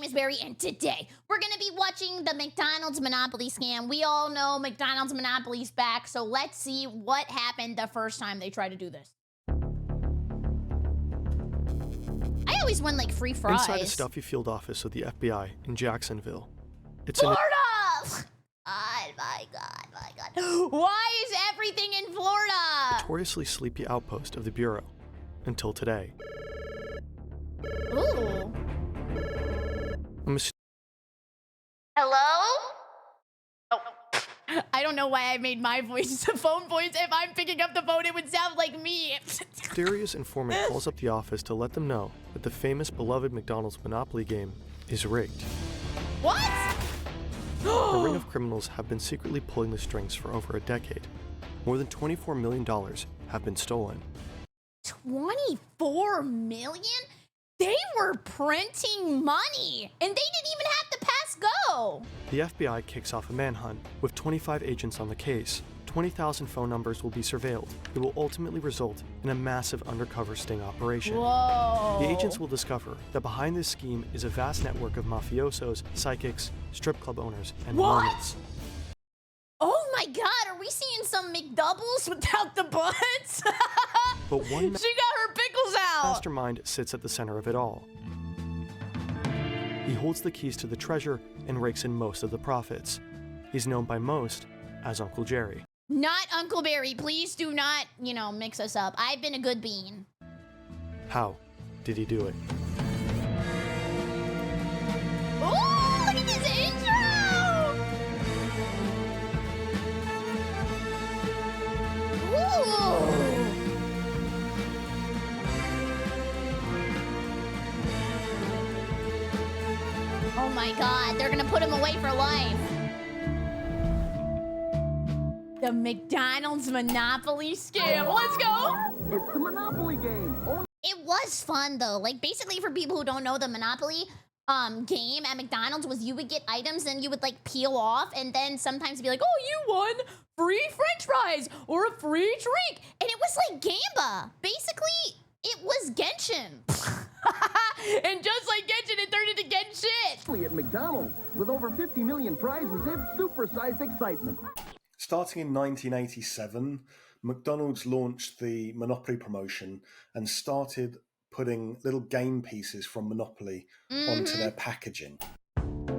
is Berry, and today we're gonna be watching the McDonald's Monopoly scam. We all know McDonald's Monopoly's back, so let's see what happened the first time they tried to do this. I always win like free fries. Inside a stuffy field office of the FBI in Jacksonville. It's Florida! Oh my god. Why is everything in Florida? notoriously sleepy outpost of the Bureau until today. Ooh. A Hello? Oh. I don't know why I made my voice the phone voice. If I'm picking up the phone, it would sound like me. mysterious informant calls up the office to let them know that the famous beloved McDonald's Monopoly game is rigged. What? A ring of criminals have been secretly pulling the strings for over a decade. More than $24 million have been stolen. 24 million? They were printing money, and they didn't even have to pass go. The FBI kicks off a manhunt with 25 agents on the case. 20,000 phone numbers will be surveilled. It will ultimately result in a massive undercover sting operation. Whoa. The agents will discover that behind this scheme is a vast network of mafiosos, psychics, strip club owners, and mormons. Oh my god, are we seeing some McDoubles without the butts? But one she got her pickles out. mastermind sits at the center of it all. He holds the keys to the treasure and rakes in most of the profits. He's known by most as Uncle Jerry. Not Uncle Berry. Please do not, mix us up. I've been a good bean. How did he do it? Ooh, look at this intro! Ooh. Oh my god, they're gonna put him away for life. The McDonald's Monopoly scam. Let's go! It's the Monopoly game. It was fun though. Like basically for people who don't know, the Monopoly game at McDonald's was you would get items and you would like peel off and then sometimes be like, oh, you won free French fries or a free drink. And it was like Gamba. Basically, it was Genshin. And just like Genshin, it turned into Genshin. At McDonald's, with over 50 million prizes, it's supersized excitement. Starting in 1987, McDonald's launched the Monopoly promotion and started putting little game pieces from Monopoly onto their packaging.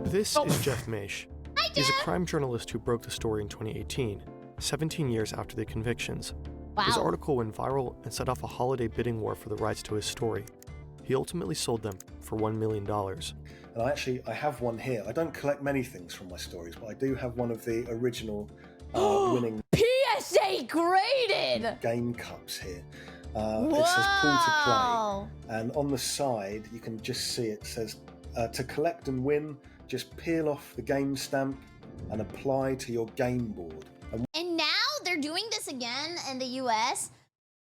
This is Jeff Maish. Hi, Jeff. He's a crime journalist who broke the story in 2018, 17 years after the convictions. Wow. His article went viral and set off a holiday bidding war for the rights to his story. He ultimately sold them for $1 million. And I have one here. I don't collect many things from my stories, but I do have one of the original winning PSA graded game cups here. It says pull to play, and on the side you can just see it says to collect and win, just peel off the game stamp and apply to your game board. And now they're doing this again in the US.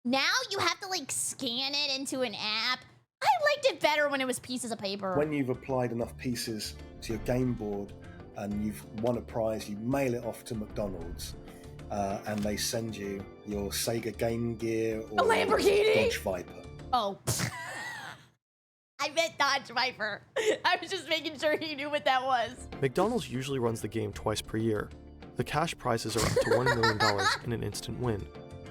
Now you have to like scan it into an app. I liked it better when it was pieces of paper. When you've applied enough pieces to your game board and you've won a prize, you mail it off to McDonald's. And they send you your Sega Game Gear or a Lamborghini? Dodge Viper. Oh. I meant Dodge Viper. I was just making sure he knew what that was. McDonald's usually runs the game twice per year. The cash prizes are up to $1 million in an instant win.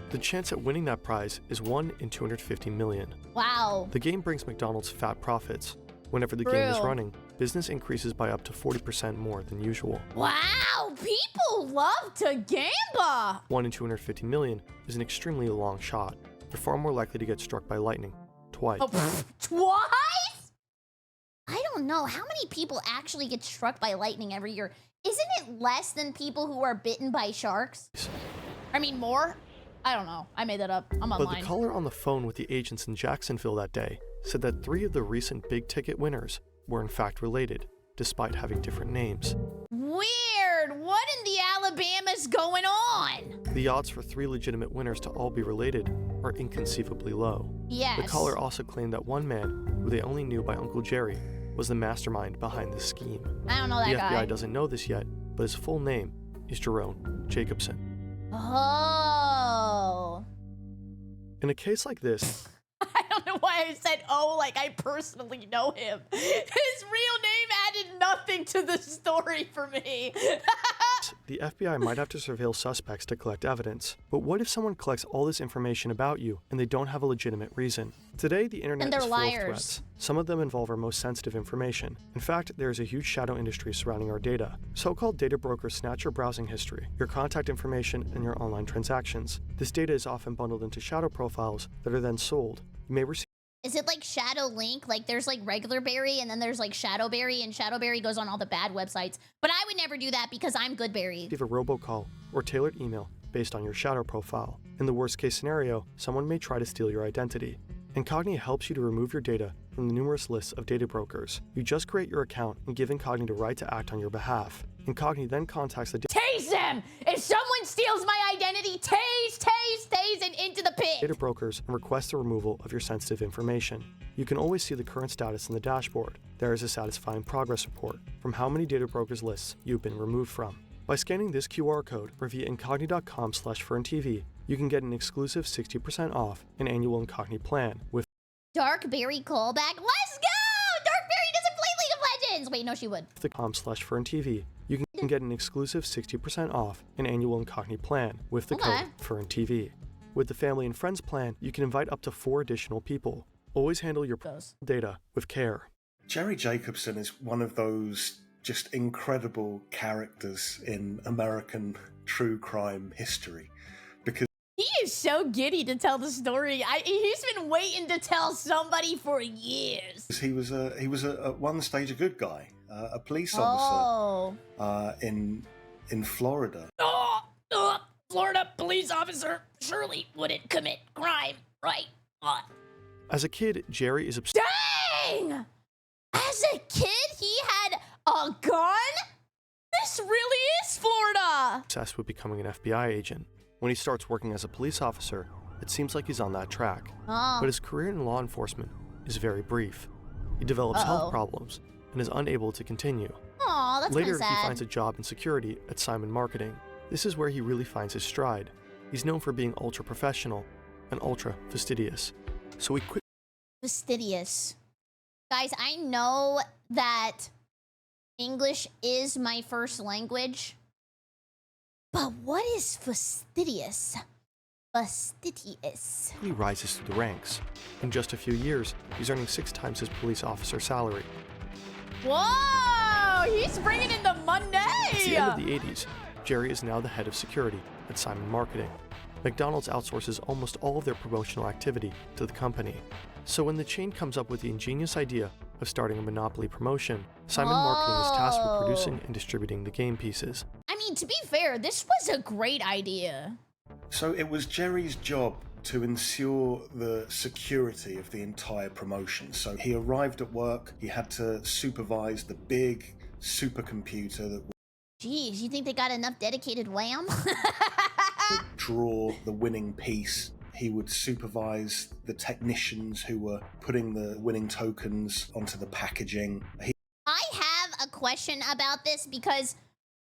The chance at winning that prize is 1 in 250 million. Wow. The game brings McDonald's fat profits. Whenever the game is running, business increases by up to 40% more than usual. Wow, people love to gamba. 1 in 250 million is an extremely long shot. You're far more likely to get struck by lightning. Twice. Oh, twice? I don't know. How many people actually get struck by lightning every year? Isn't it less than people who are bitten by sharks? I mean, more? I don't know. I made that up. I'm online. But the caller on the phone with the agents in Jacksonville that day said that 3 of the recent big ticket winners were in fact related, despite having different names. Weird. What in the Alabama's going on? The odds for 3 legitimate winners to all be related are inconceivably low. Yes. The caller also claimed that one man, who they only knew by Uncle Jerry, was the mastermind behind the scheme. I don't know that the guy. FBI doesn't know this yet, but his full name is Jerome Jacobson. Oh. In a case like this, I don't know why I said, oh, like I personally know him. His real name nothing to the story for me. The FBI might have to surveil suspects to collect evidence, but what if someone collects all this information about you and they don't have a legitimate reason? Today, the internet they're is full of liars. threats. Some of them involve our most sensitive information. In fact, there is a huge shadow industry surrounding our data. So-called data brokers snatch your browsing history, your contact information, and your online transactions. This data is often bundled into shadow profiles that are then sold. You may receive Is it like Shadow Link? Like there's like regular Berry and then there's like Shadowberry, and Shadowberry goes on all the bad websites. But I would never do that because I'm Goodberry. a robocall or tailored email based on your shadow profile. In the worst case scenario, someone may try to steal your identity. Incognito helps you to remove your data from the numerous lists of data brokers. You just create your account and give Incognito the right to act on your behalf. Incognito then contacts the Tase them! If someone steals my identity, tase, and into the pit! data brokers and request the removal of your sensitive information. You can always see the current status in the dashboard. There is a satisfying progress report from how many data brokers lists you've been removed from. By scanning this QR code or via incognito.com/FernTV, you can get an exclusive 60% off an annual Incognito plan with Darkberry callback. Let's go! Darkberry doesn't play League of Legends! Wait, no, she would. the com/FernTV. You can get an exclusive 60% off an annual Incognito plan with the Okay. code FernTV. With the family and friends plan, you can invite up to 4 additional people. Always handle your data with care. Jerry Jacobson is one of those just incredible characters in American true crime history. Because He is so giddy to tell the story. He's been waiting to tell somebody for years. he was at one stage a good guy, a police Oh. officer in Florida. Florida police officer surely wouldn't commit crime, right? As a kid, Jerry is Dang! As a kid, he had a gun? This really is Florida! obsessed with becoming an FBI agent. When he starts working as a police officer, it seems like he's on that track. Oh. But his career in law enforcement is very brief. He develops health problems and is unable to continue. Aw, that's Later, kinda he sad. finds a job in security at Simon Marketing. This is where he really finds his stride. He's known for being ultra professional and ultra fastidious. So he quickly Fastidious. Guys, I know that English is my first language, but what is fastidious? Fastidious. rises through the ranks. In just a few years, he's earning 6 times his police officer salary. Whoa! He's bringing in the money! At the end of the 80s, Jerry is now the head of security at Simon Marketing. McDonald's outsources almost all of their promotional activity to the company. So when the chain comes up with the ingenious idea of starting a monopoly promotion, Simon Marketing is tasked with producing and distributing the game pieces. I mean, to be fair, this was a great idea. So it was Jerry's job to ensure the security of the entire promotion. So he arrived at work, he had to supervise the big supercomputer that Jeez, you think they got enough dedicated lamb? would draw the winning piece. He would supervise the technicians who were putting the winning tokens onto the packaging. I have a question about this because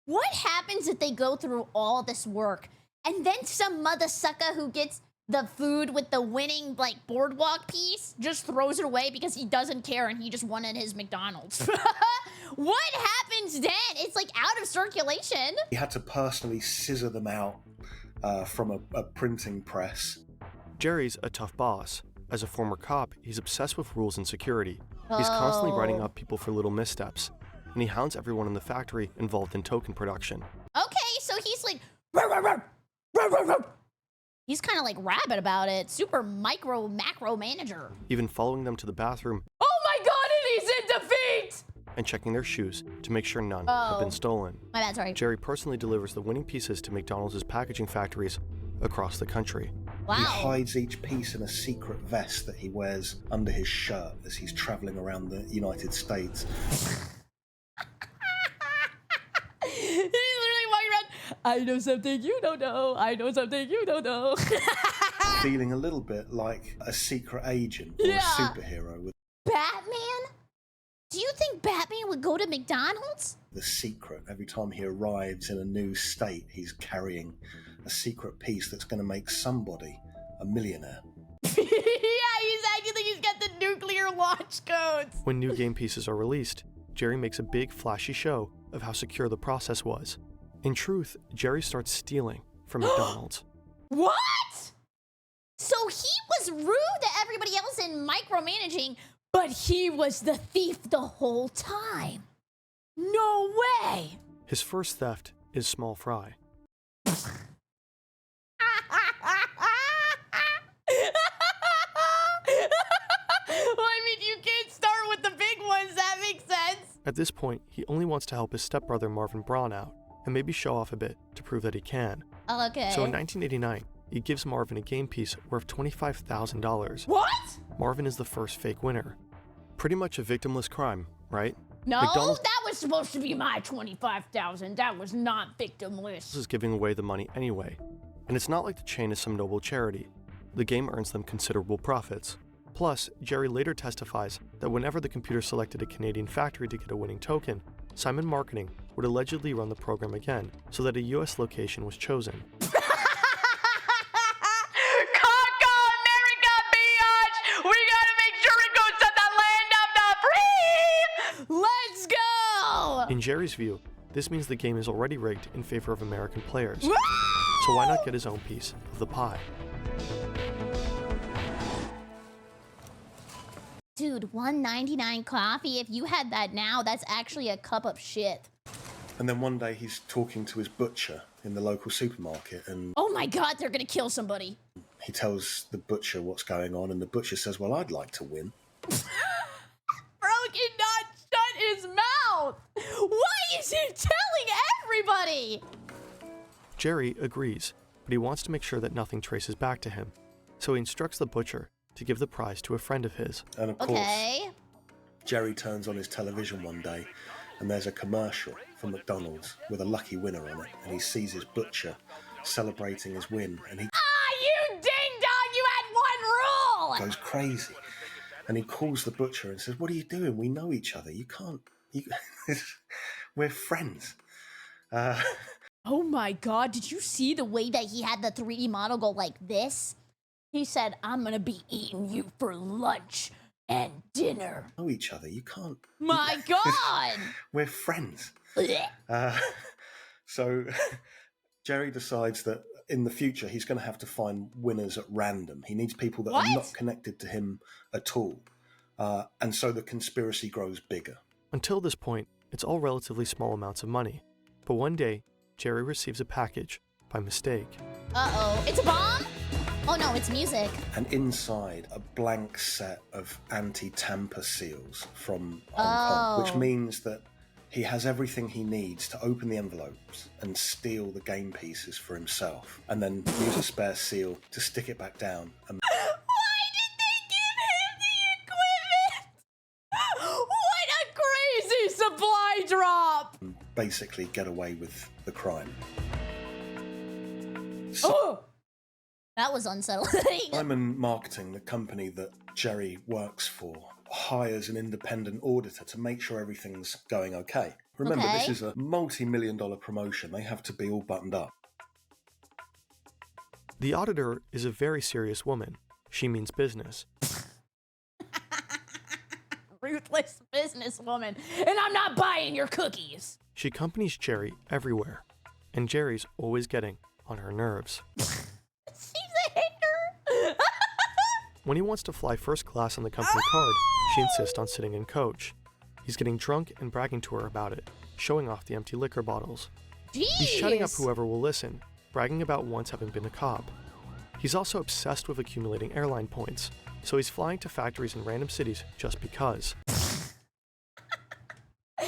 what happens if they go through all this work and then some mother sucker who gets the food with the winning like boardwalk piece just throws it away because he doesn't care and he just wanted his McDonald's? What happens then? It's like out of circulation. He had to personally scissor them out from a printing press. Jerry's a tough boss. As a former cop, he's obsessed with rules and security. He's constantly writing up people for little missteps, and he hounds everyone in the factory involved in token production. Okay, so he's like, "Ruh, ruh, ruh, ruh, ruh, ruh." He's kind of like rabid about it. Super micro macro manager. Even following them to the bathroom Oh my god, and he's in defeat! and checking their shoes to make sure none have been Oh. stolen. My bad, sorry. Jerry personally delivers the winning pieces to McDonald's packaging factories across the country. Wow. He hides each piece in a secret vest that he wears under his shirt as he's traveling around the United States. He's literally walking around. I know something you don't know. I know something you don't know. Feeling a little bit like a secret agent or Yeah. a superhero with Batman? Do you think Batman would go to McDonald's? the secret. Every time he arrives in a new state, he's carrying a secret piece that's going to make somebody a millionaire. Yeah, he's acting like he's got the nuclear launch codes. When new game pieces are released, Jerry makes a big flashy show of how secure the process was. In truth, Jerry starts stealing from McDonald's. What? So he was rude to everybody else and micromanaging, but he was the thief the whole time. No way! His first theft is small fry. Well, I mean, you can't start with the big ones, that makes sense. At this point, he only wants to help his stepbrother Marvin Braun out, and maybe show off a bit to prove that he can. Okay. So in 1989, he gives Marvin a game piece worth $25,000. What? Marvin is the first fake winner. Pretty much a victimless crime, right? No, McDonald's that was supposed to be my $25,000. That was not victimless. is giving away the money anyway. And it's not like the chain is some noble charity. The game earns them considerable profits. Plus, Jerry later testifies that whenever the computer selected a Canadian factory to get a winning token, Simon Marketing would allegedly run the program again so that a US location was chosen. In Jerry's view, this means the game is already rigged in favor of American players. So why not get his own piece of the pie? Dude, $1.99 coffee. If you had that now, that's actually a cup of shit. And then one day he's talking to his butcher in the local supermarket, and Oh my god, they're gonna kill somebody. he tells the butcher what's going on, and the butcher says, well, I'd like to win. Bro cannot shut his mouth. Why is he telling everybody? Jerry agrees, but he wants to make sure that nothing traces back to him. So he instructs the butcher to give the prize to a friend of his. And of course, Okay. Jerry turns on his television one day, and there's a commercial from McDonald's with a lucky winner on it, and he sees his butcher celebrating his win, and he You ding dong, you had one rule. goes crazy. And he calls the butcher and says, what are you doing? We know each other. You can't... We're friends. Oh my god, did you see the way that he had the 3D model go like this? He said, I'm gonna be eating you for lunch and dinner. Know each other. You can't... My god! We're friends. Blech. So Jerry decides that in the future he's going to have to find winners at random. He needs people that are What? not connected to him at all. And so the conspiracy grows bigger. Until this point, it's all relatively small amounts of money. But one day, Jerry receives a package by mistake. Uh-oh. It's a bomb? Oh no, it's music. And inside, a blank set of anti-tamper seals from Hong Kong, which means that he has everything he needs to open the envelopes and steal the game pieces for himself, and then use a spare seal to stick it back down and Why did they give him the equipment? What a crazy supply drop! basically get away with the crime. Oh! That was unsettling. Simon Marketing, the company that Jerry works for, hires an independent auditor to make sure everything's going okay. Remember, Okay. this is a multi-million-dollar promotion. They have to be all buttoned up. The auditor is a very serious woman. She means business. Ruthless businesswoman. And I'm not buying your cookies. She accompanies Jerry everywhere, and Jerry's always getting on her nerves. She's a hater. When he wants to fly first class on the company card, she insists on sitting in coach. He's getting drunk and bragging to her about it, showing off the empty liquor bottles. Jeez. He's shutting up whoever will listen, bragging about once having been a cop. He's also obsessed with accumulating airline points, so he's flying to factories in random cities just because. Who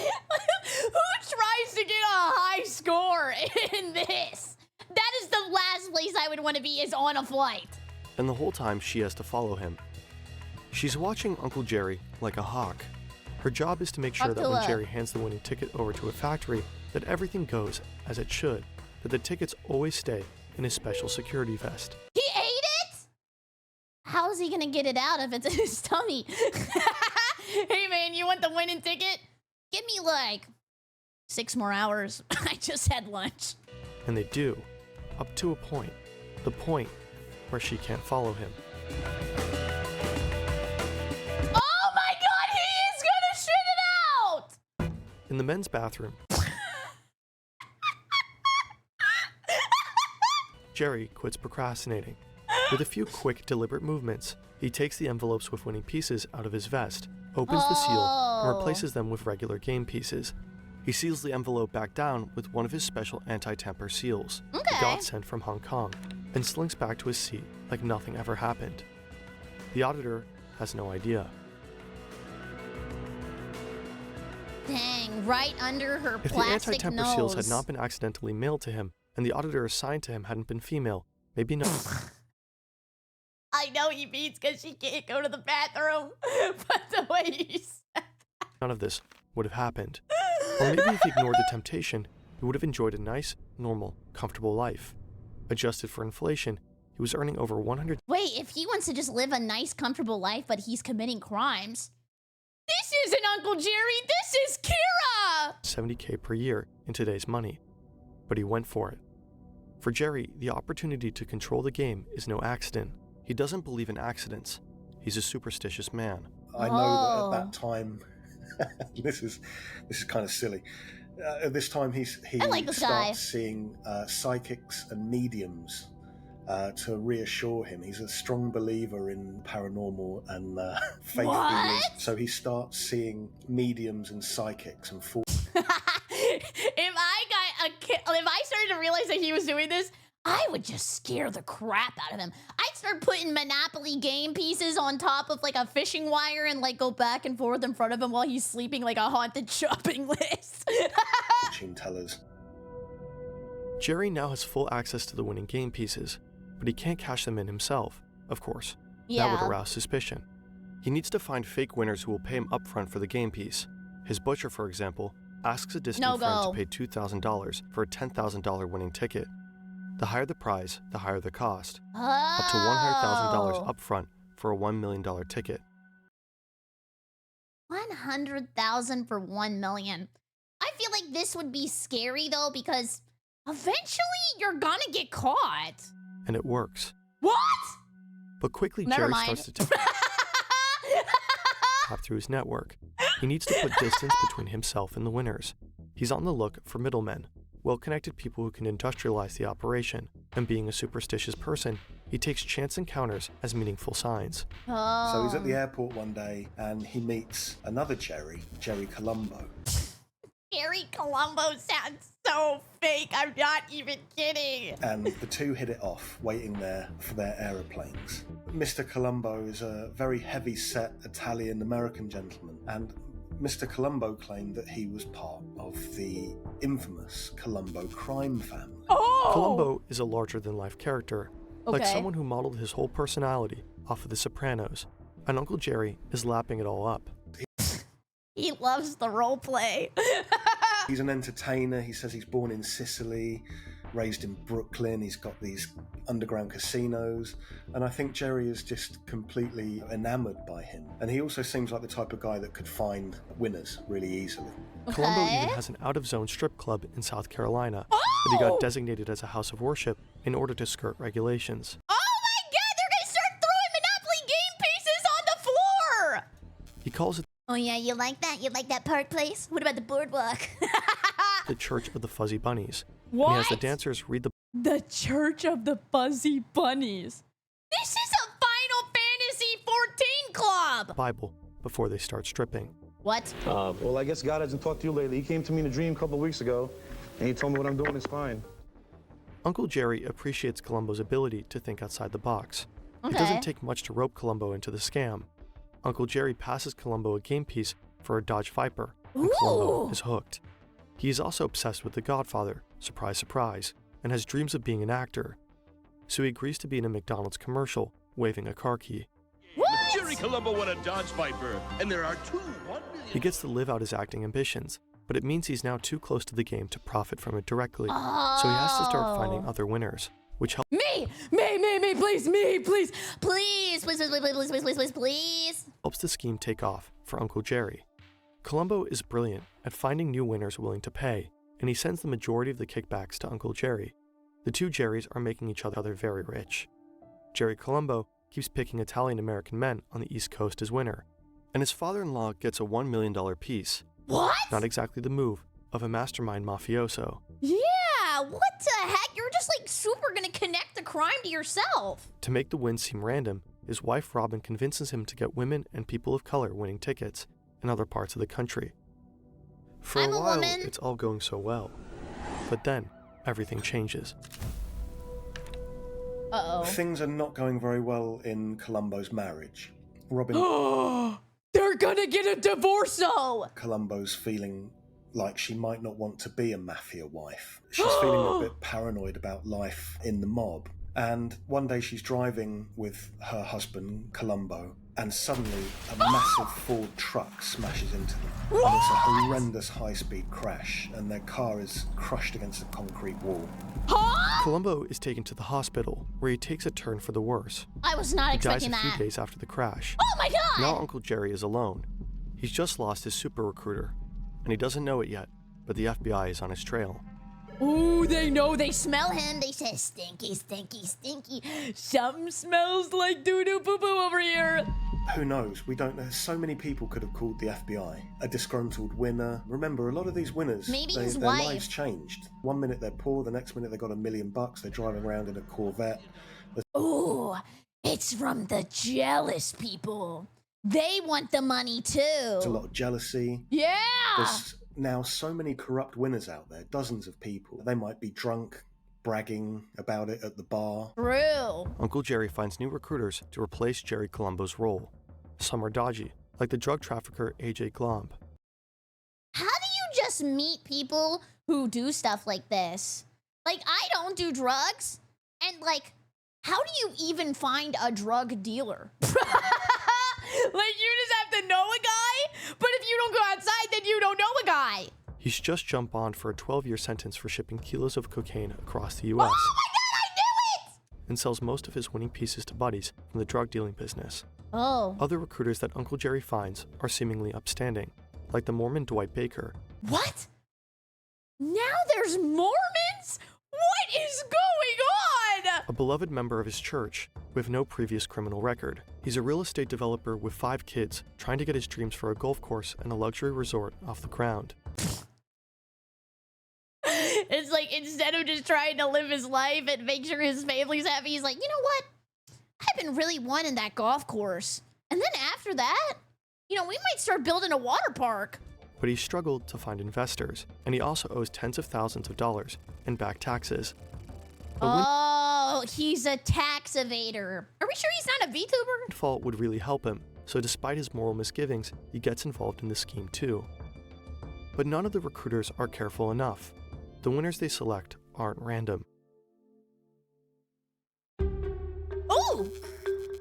tries to get a high score in this? That is the last place I would want to be, is on a flight. And the whole time she has to follow him. She's watching Uncle Jerry like a hawk. Her job is to make sure that when Dracula. Jerry hands the winning ticket over to a factory, that everything goes as it should, that the tickets always stay in his special security vest. He ate it? How is he gonna get it out if it's in his tummy? Hey man, you want the winning ticket? Give me like 6 more hours. I just had lunch. And they do, up to a point. The point where she can't follow him. Oh my god, he is gonna shit it out! In the men's bathroom, Jerry quits procrastinating. With a few quick, deliberate movements, he takes the envelopes with winning pieces out of his vest, opens the seal, and replaces them with regular game pieces. He seals the envelope back down with one of his special anti-tamper seals, he got sent from Hong Kong, and slinks back to his seat like nothing ever happened. The auditor has no idea. Dang, right under her If the plastic anti-tamper nose. seals had not been accidentally mailed to him, and the auditor assigned to him hadn't been female, maybe no. I know he means because she can't go to the bathroom, but the way he said None of this would have happened. Or maybe if he ignored the temptation, he would have enjoyed a nice, normal, comfortable life. Adjusted for inflation, he was earning over Wait, if he wants to just live a nice, comfortable life, but he's committing crimes. This isn't Uncle Jerry, this is Kira! $170K per year in today's money. But he went for it. For Jerry, the opportunity to control the game is no accident. He doesn't believe in accidents. He's a superstitious man. I know that at that time, this is kind of silly. At this time, he I like this guy. starts seeing psychics and mediums to reassure him. He's a strong believer in paranormal and faith healers. So he starts seeing mediums and psychics and If I started to realize that he was doing this, I would just scare the crap out of him. I'd start putting Monopoly game pieces on top of like a fishing wire and like go back and forth in front of him while he's sleeping like a haunted shopping list. fortune tellers. Jerry now has full access to the winning game pieces, but he can't cash them in himself, of course. That would arouse suspicion. He needs to find fake winners who will pay him upfront for the game piece. His butcher, for example, asks a distant friend to pay $2,000 for a $10,000 winning ticket. The higher the prize, the higher the cost. Up to $100,000 upfront for a $1 million ticket. $100,000 for $1 million. I feel like this would be scary though, because eventually you're gonna get caught. And it works. What? But quickly Never Jerry mind. starts to tap through his network. He needs to put distance between himself and the winners. He's on the look for middlemen, well-connected people who can industrialize the operation. And being a superstitious person, he takes chance encounters as meaningful signs. So he's at the airport one day and he meets another Jerry Colombo. Jerry Colombo sounds so fake. I'm not even kidding. And the two hit it off, waiting there for their aeroplanes. Mr. Colombo is a very heavy-set Italian-American gentleman, and Mr. Colombo claimed that he was part of the infamous Colombo crime family. Colombo is a larger-than-life character, like someone who modeled his whole personality off of The Sopranos, and Uncle Jerry is lapping it all up. He loves the role play. He's an entertainer. He says he's born in Sicily, raised in Brooklyn. He's got these underground casinos. And I think Jerry is just completely enamored by him. And he also seems like the type of guy that could find winners really easily. Colombo even has an out-of-zone strip club in South Carolina that he got designated as a house of worship in order to skirt regulations. Oh my god, they're gonna start throwing Monopoly game pieces on the floor! He calls it Oh yeah, you like that? You like that park place? What about the boardwalk? the Church of the Fuzzy Bunnies. What? And he has the dancers read The Church of the Fuzzy Bunnies. This is a Final Fantasy 14 club! Bible before they start stripping. What? Well, I guess God hasn't talked to you lately. He came to me in a dream a couple weeks ago, and he told me what I'm doing is fine. Uncle Jerry appreciates Columbo's ability to think outside the box. It doesn't take much to rope Columbo into the scam. Uncle Jerry passes Columbo a game piece for a Dodge Viper, and Columbo is hooked. He is also obsessed with The Godfather, surprise, surprise, and has dreams of being an actor. So he agrees to be in a McDonald's commercial, waving a car key. Jerry Colombo won a Dodge Viper, and there are two 1 million. He gets to live out his acting ambitions, but it means he's now too close to the game to profit from it directly. So he has to start finding other winners, which helps. Me, please, please, please. Helps the scheme take off for Uncle Jerry. Columbo is brilliant at finding new winners willing to pay, and he sends the majority of the kickbacks to Uncle Jerry. The two Jerrys are making each other very rich. Jerry Colombo keeps picking Italian-American men on the East Coast as winner, and his father-in-law gets a $1 million piece, What? Not exactly the move of a mastermind mafioso. Yeah, what the heck? You're just like super gonna connect the crime to yourself. To make the win seem random, his wife Robin convinces him to get women and people of color winning tickets in other parts of the country. For I'm a a while, woman. it's all going so well. But then, everything changes. Uh-oh. Things are not going very well in Columbo's marriage. Robin They're gonna get a divorce, though! Columbo's feeling like she might not want to be a mafia wife. She's feeling a bit paranoid about life in the mob. And one day she's driving with her husband, Columbo, and suddenly a massive Ford truck smashes into them. And it's a horrendous high-speed crash, and their car is crushed against a concrete wall. Huh? Columbo is taken to the hospital, where he takes a turn for the worse. I was not He dies expecting a few that. days after the crash. Oh my god! Now Uncle Jerry is alone. He's just lost his super recruiter, and he doesn't know it yet, but the FBI is on his trail. Ooh, they know, they smell him. They say, stinky, stinky, stinky. Something smells like doo-doo poo-poo over here. Who knows? We don't know. So many people could have called the FBI. A disgruntled winner. Remember, a lot of these winners, Maybe his their wife. lives changed. One minute they're poor, the next minute they got $1 million. They're driving around in a Corvette. Ooh, it's from the jealous people. They want the money too. There's a lot of jealousy. Yeah. There's now so many corrupt winners out there, dozens of people. They might be drunk, bragging about it at the bar. True. Uncle Jerry finds new recruiters to replace Jerry Columbo's role. Some are dodgy, like the drug trafficker A.J. Glomb. How do you just meet people who do stuff like this? Like, I don't do drugs. And, like, how do you even find a drug dealer? Like, you just have to know a guy, but if you don't go outside, then you don't know a guy. He's just jumped bond for a 12-year sentence for shipping kilos of cocaine across the Oh U.S. my god, I knew it! and sells most of his winning pieces to buddies from the drug dealing business. Oh. Other recruiters that Uncle Jerry finds are seemingly upstanding, like the Mormon Dwight Baker. What? Now there's Mormons? What is going on? A beloved member of his church with no previous criminal record. He's a real estate developer with 5 kids trying to get his dreams for a golf course and a luxury resort off the ground. It's like, instead of just trying to live his life and make sure his family's happy, he's like, you know what? I've been really wanting that golf course. And then after that, you know, we might start building a water park. But he struggled to find investors, and he also owes tens of thousands of dollars in back taxes. A Oh, he's a tax evader. Are we sure he's not a VTuber? windfall would really help him, so despite his moral misgivings, he gets involved in the scheme too. But none of the recruiters are careful enough. The winners they select aren't random. Oh,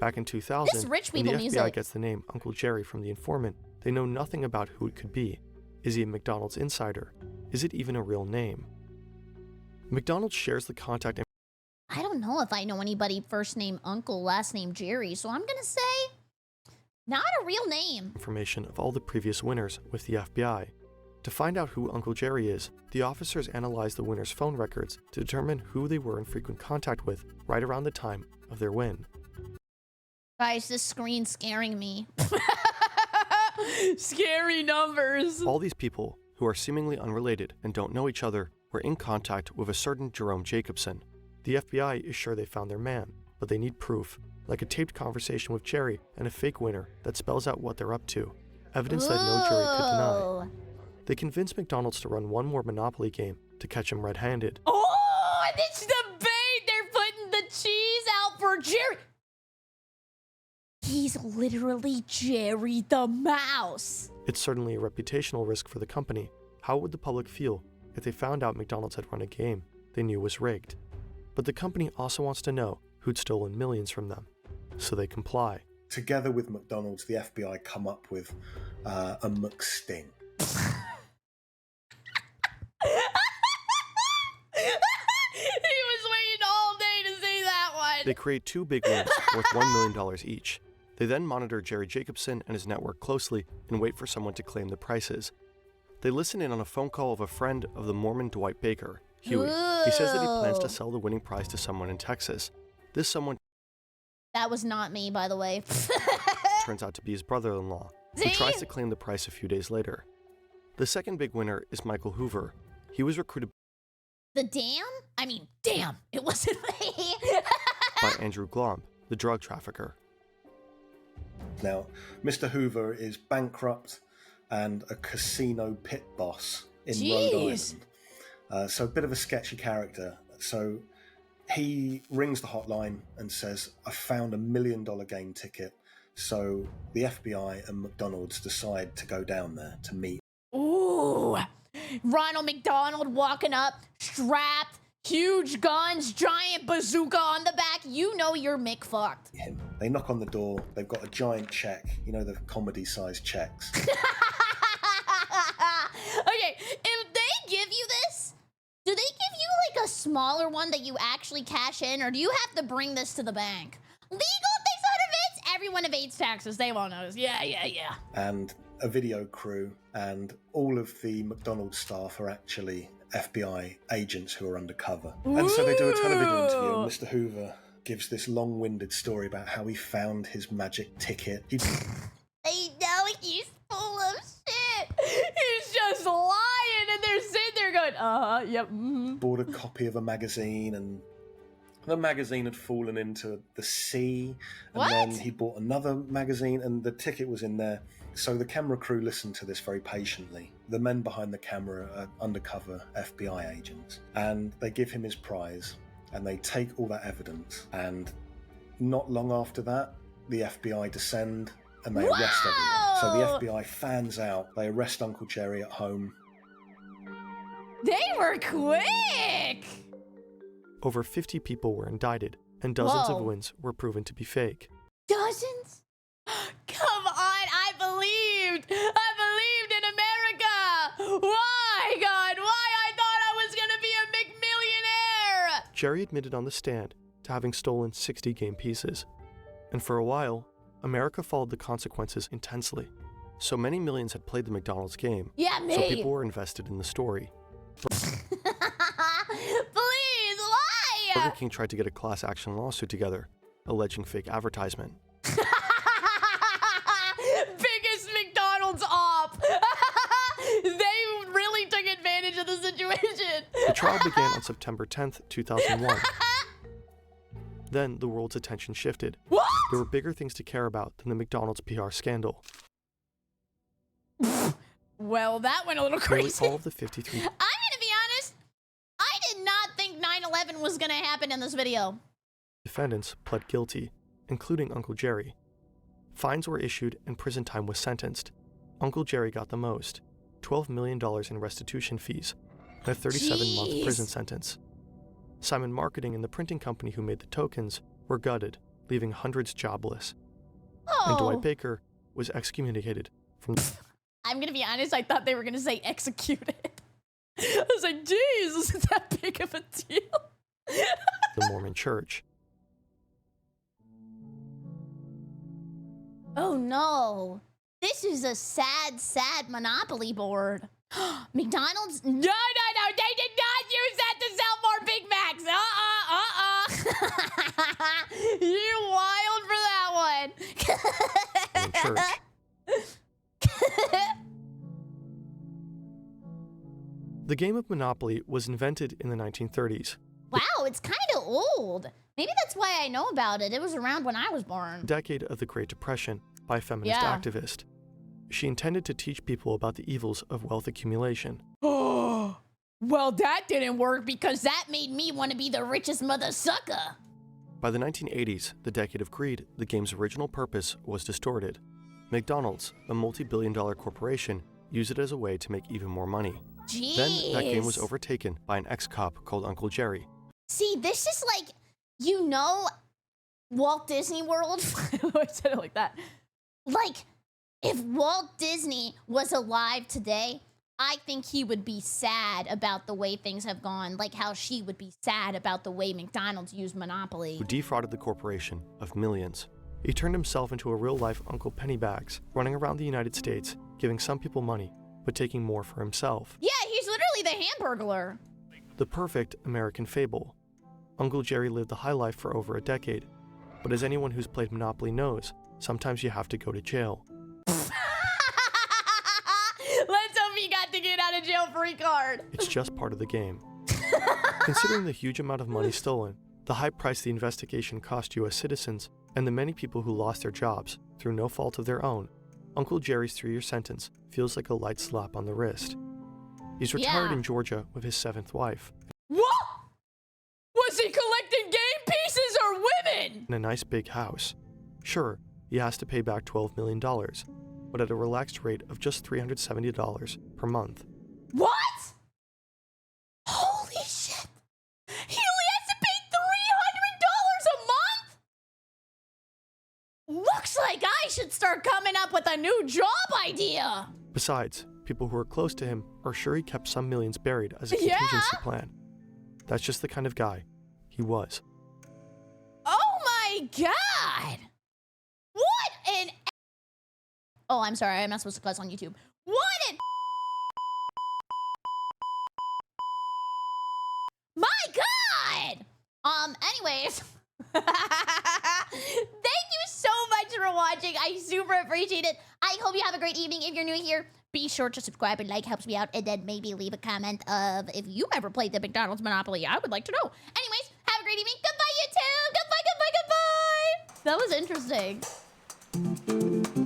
Back in 2000, This rich when the people FBI music. gets the name Uncle Jerry from the informant, they know nothing about who it could be. Is he a McDonald's insider? Is it even a real name? McDonald's shares the contact I don't know if I know anybody first name Uncle, last name Jerry, so I'm gonna say not a real name. information of all the previous winners with the FBI. To find out who Uncle Jerry is, the officers analyze the winners' phone records to determine who they were in frequent contact with right around the time of their win. Guys, this screen's scaring me. Scary numbers. All these people, who are seemingly unrelated and don't know each other, were in contact with a certain Jerome Jacobson. The FBI is sure they found their man, but they need proof, like a taped conversation with Jerry and a fake winner that spells out what they're up to. Evidence that no jury could deny. Ooh. They convince McDonald's to run one more Monopoly game to catch him red-handed. Oh, and it's the bait. They're putting the cheese out for Jerry. He's literally Jerry the Mouse. It's certainly a reputational risk for the company. How would the public feel if they found out McDonald's had run a game they knew was rigged? But the company also wants to know who'd stolen millions from them, so they comply. Together with McDonald's, the FBI come up with a McSting. He was waiting all day to see that one. They create 2 big wins worth $1 million each. They then monitor Jerry Jacobson and his network closely and wait for someone to claim the prices. They listen in on a phone call of a friend of the Mormon Dwight Baker, Huey. He says that he plans to Ooh. sell the winning prize to someone in Texas. This someone That was not me, by the way. turns out to be his brother-in-law, who See? tries to claim the price a few days later. The second big winner is Michael Hoover. He was recruited Damn, it wasn't me. by Andrew Glomb, the drug trafficker. Now, Mr. Hoover is bankrupt and a casino pit boss in Rhode Island. So a bit of a sketchy character. So he rings the hotline and says, I found $1 million game ticket. So the FBI and McDonald's decide to go down there to meet. Ooh, Ronald McDonald walking up, strapped, huge guns, giant bazooka on the back. You know you're Mick fucked. Him. They knock on the door. They've got a giant check. You know, the comedy-sized checks. Okay, if they give you this, do they give you like a smaller one that you actually cash in, or do you have to bring this to the bank? Legal, they sort of evades. Everyone evades taxes. They won't notice. Yeah. And a video crew, and all of the McDonald's staff are actually FBI agents who are undercover. And so they do a television interview, and Mr. Hoover gives this long-winded story about how he found his magic ticket. I know he's full of shit. He's just lying, and they're sitting there going, yep. Mm-hmm. Bought a copy of a magazine, and the magazine had fallen into the sea. And then he bought another magazine, and the ticket was in there. So the camera crew listened to this very patiently. The men behind the camera are undercover FBI agents, and they give him his prize, and they take all that evidence. And not long after that, the FBI descend, and they arrest everyone. So the FBI fans out. They arrest Uncle Jerry at home. They were quick! Over 50 people were indicted, and dozens of wins were proven to be fake. Dozens? Come on, I believed in America! Why, God? Why? I thought I was gonna be a McMillionaire! Jerry admitted on the stand to having stolen 60 game pieces. And for a while, America followed the consequences intensely. So many millions had played the McDonald's game. Yeah, me! So people were invested in the story. Please, why? Burger King tried to get a class action lawsuit together, alleging fake advertisement. Biggest McDonald's op! They really took advantage of the situation. The trial began on September 10th, 2001. Then the world's attention shifted. What? There were bigger things to care about than the McDonald's PR scandal. Well, that went a little Nearly crazy. all of the 53 I'm gonna be honest, I did not think 9/11 was gonna happen in this video. defendants pled guilty, including Uncle Jerry. Fines were issued and prison time was sentenced. Uncle Jerry got the most, $12 million in restitution fees, and a 37-month prison sentence. Simon Marketing and the printing company who made the tokens were gutted, leaving hundreds jobless. And Dwight Baker was excommunicated from... I'm gonna be honest, I thought they were gonna say executed. I was like, geez, isn't that big of a deal? the Mormon Church. Oh no. This is a sad, sad Monopoly board. McDonald's? No, they did not use that to sell more Big Macs. You wild for that one. Mormon Church. The game of Monopoly was invented in the 1930s. Wow, it's kind of old. Maybe that's why I know about it. It was around when I was born. Decade of the Great Depression by a feminist activist. She intended to teach people about the evils of wealth accumulation. Oh, well, that didn't work because that made me want to be the richest mother sucker. By the 1980s, the decade of greed, the game's original purpose was distorted. McDonald's, a multi-billion-dollar corporation, used it as a way to make even more money. Jeez. Then that game was overtaken by an ex-cop called Uncle Jerry. See, this is like, you know, Walt Disney World. I said it like that. Like, if Walt Disney was alive today, I think he would be sad about the way things have gone, like how she would be sad about the way McDonald's used Monopoly. Who defrauded the corporation of millions. He turned himself into a real-life Uncle Pennybags, running around the United States, giving some people money, but taking more for himself. Yeah, he's literally the Hamburglar. The perfect American fable. Uncle Jerry lived the high life for over a decade, but as anyone who's played Monopoly knows, sometimes you have to go to jail. Let's hope he got memory card. It's just part of the game. Considering the huge amount of money stolen, the high price the investigation cost U.S. citizens, and the many people who lost their jobs through no fault of their own, Uncle Jerry's 3-year sentence feels like a light slap on the wrist. He's retired in Georgia with his 7th wife. What? Was he collecting game pieces or women? In a nice big house. Sure, he has to pay back $12 million, but at a relaxed rate of just $370 per month. What? Holy shit! He only has to pay $300 a month? Looks like I should start coming up with a new job idea. Besides, people who are close to him are sure he kept some millions buried as a contingency plan. That's just the kind of guy he was. Oh my god! What an... Oh, I'm sorry, I'm not supposed to cuss on YouTube. What an... My god! Anyways. Thank you so much for watching. I super appreciate it. I hope you have a great evening. If you're new here, be sure to subscribe and like, helps me out. And then maybe leave a comment of if you ever played the McDonald's Monopoly. I would like to know. Anyways, have a great evening. Goodbye, YouTube. Goodbye, goodbye, goodbye. That was interesting.